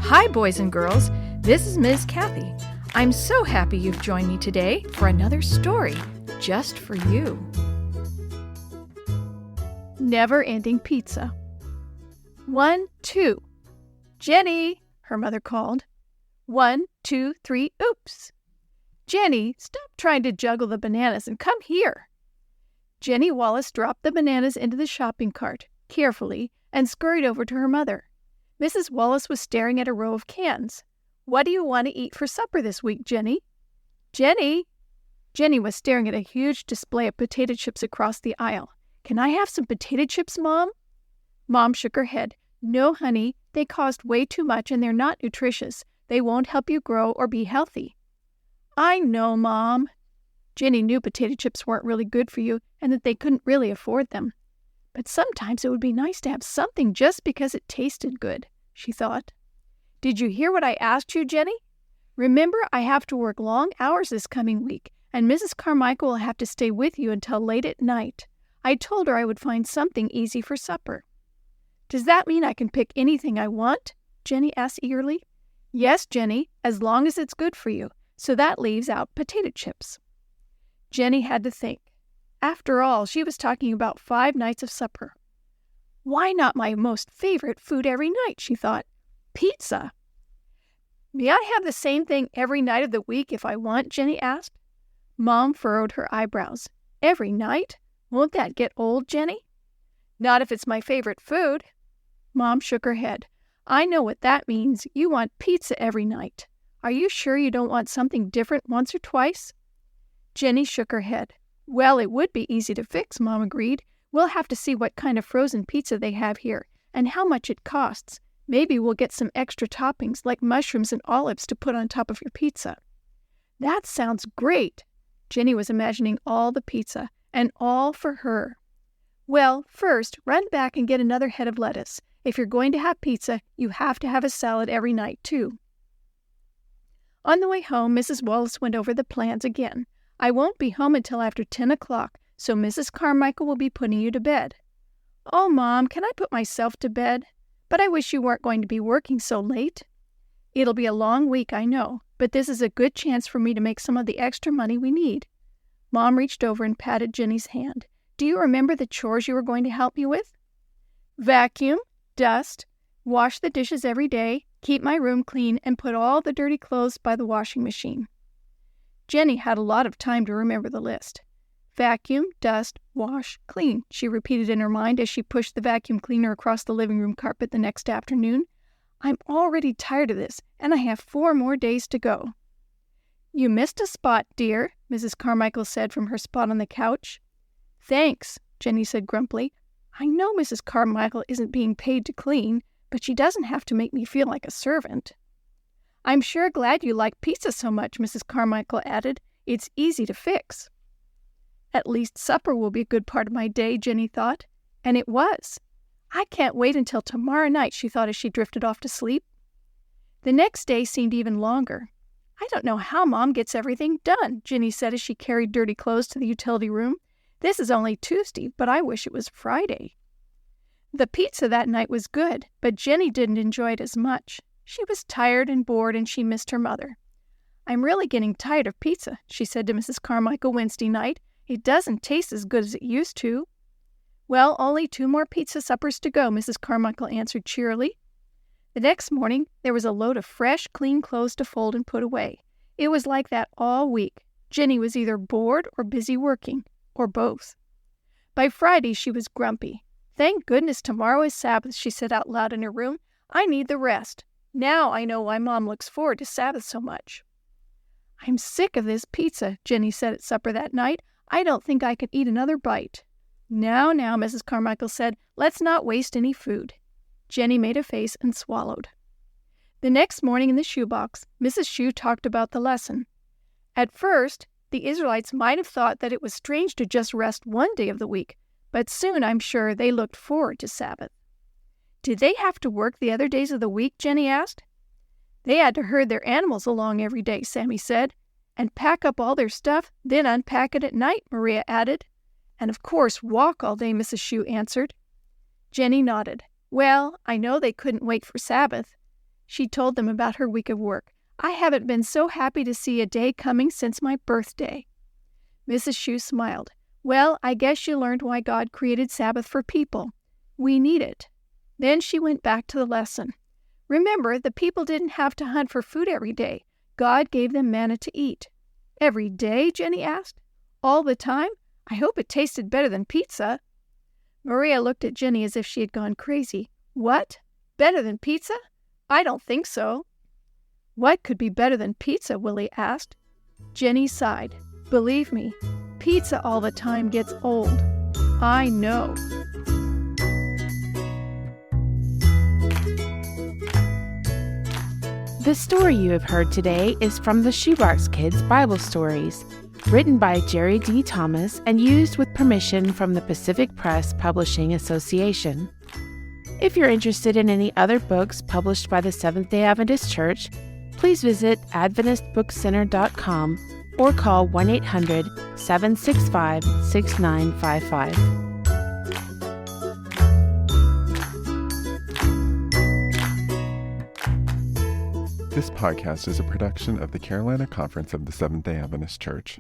Hi, boys and girls. This is Ms. Kathy. I'm so happy you've joined me today for another story just for you. Never-ending pizza. 1, 2. Jenny, her mother called. 1, 2, 3, oops. Jenny, stop trying to juggle the bananas and come here. Jenny Wallace dropped the bananas into the shopping cart, carefully, and scurried over to her mother. Mrs. Wallace was staring at a row of cans. What do you want to eat for supper this week, Jenny? Jenny! Jenny was staring at a huge display of potato chips across the aisle. Can I have some potato chips, Mom? Mom shook her head. No, honey, they cost way too much and they're not nutritious. They won't help you grow or be healthy. I know, Mom. Jenny knew potato chips weren't really good for you and that they couldn't really afford them. But sometimes it would be nice to have something just because it tasted good, she thought. Did you hear what I asked you, Jenny? Remember, I have to work long hours this coming week, and Mrs. Carmichael will have to stay with you until late at night. I told her I would find something easy for supper. Does that mean I can pick anything I want? Jenny asked eagerly. Yes, Jenny, as long as it's good for you. So that leaves out potato chips. Jenny had to think. After all, she was talking about 5 nights of supper. Why not my most favorite food every night, she thought. Pizza. May I have the same thing every night of the week if I want, Jenny asked. Mom furrowed her eyebrows. Every night? Won't that get old, Jenny? Not if it's my favorite food. Mom shook her head. I know what that means. You want pizza every night. Are you sure you don't want something different once or twice? Jenny shook her head. Well, it would be easy to fix, Mom agreed. We'll have to see what kind of frozen pizza they have here and how much it costs. Maybe we'll get some extra toppings like mushrooms and olives to put on top of your pizza. That sounds great. Jenny was imagining all the pizza, and all for her. Well, first, run back and get another head of lettuce. If you're going to have pizza, you have to have a salad every night, too. On the way home, Mrs. Wallace went over the plans again. I won't be home until after 10 o'clock, so Mrs. Carmichael will be putting you to bed. Oh, Mom, can I put myself to bed? But I wish you weren't going to be working so late. It'll be a long week, I know, but this is a good chance for me to make some of the extra money we need. Mom reached over and patted Jenny's hand. Do you remember the chores you were going to help me with? Vacuum, dust, wash the dishes every day, keep my room clean, and put all the dirty clothes by the washing machine. Jenny had a lot of time to remember the list. Vacuum, dust, wash, clean, she repeated in her mind as she pushed the vacuum cleaner across the living room carpet the next afternoon. I'm already tired of this, and I have 4 more days to go. You missed a spot, dear, Mrs. Carmichael said from her spot on the couch. Thanks, Jenny said grumpily. I know Mrs. Carmichael isn't being paid to clean, but she doesn't have to make me feel like a servant. I'm sure glad you like pizza so much, Mrs. Carmichael added. It's easy to fix. At least supper will be a good part of my day, Jenny thought. And it was. I can't wait until tomorrow night, she thought as she drifted off to sleep. The next day seemed even longer. I don't know how Mom gets everything done, Jenny said as she carried dirty clothes to the utility room. This is only Tuesday, but I wish it was Friday. The pizza that night was good, but Jenny didn't enjoy it as much. She was tired and bored, and she missed her mother. I'm really getting tired of pizza, she said to Mrs. Carmichael Wednesday night. It doesn't taste as good as it used to. Well, only 2 more pizza suppers to go, Mrs. Carmichael answered cheerily. The next morning, there was a load of fresh, clean clothes to fold and put away. It was like that all week. Jenny was either bored or busy working, or both. By Friday, she was grumpy. Thank goodness tomorrow is Sabbath, she said out loud in her room. I need the rest. Now I know why Mom looks forward to Sabbath so much. I'm sick of this pizza, Jenny said at supper that night. I don't think I could eat another bite. Now, Mrs. Carmichael said, let's not waste any food. Jenny made a face and swallowed. The next morning in the shoebox, Mrs. Shue talked about the lesson. At first, the Israelites might have thought that it was strange to just rest 1 day of the week, but soon I'm sure they looked forward to Sabbath. Did they have to work the other days of the week, Jenny asked. They had to herd their animals along every day, Sammy said, and pack up all their stuff, then unpack it at night, Maria added. And of course walk all day, Mrs. Shue answered. Jenny nodded. Well, I know they couldn't wait for Sabbath. She told them about her week of work. I haven't been so happy to see a day coming since my birthday. Mrs. Shue smiled. Well, I guess you learned why God created Sabbath for people. We need it. Then she went back to the lesson. Remember, the people didn't have to hunt for food every day. God gave them manna to eat. Every day? Jenny asked. All the time? I hope it tasted better than pizza. Maria looked at Jenny as if she had gone crazy. What? Better than pizza? I don't think so. What could be better than pizza? Willie asked. Jenny sighed. Believe me, pizza all the time gets old. I know. The story you have heard today is from the Shoebox Kids Bible Stories, written by Jerry D. Thomas and used with permission from the Pacific Press Publishing Association. If you're interested in any other books published by the Seventh-day Adventist Church, please visit AdventistBookCenter.com or call 1-800-765-6955. This podcast is a production of the Carolina Conference of the Seventh-day Adventist Church.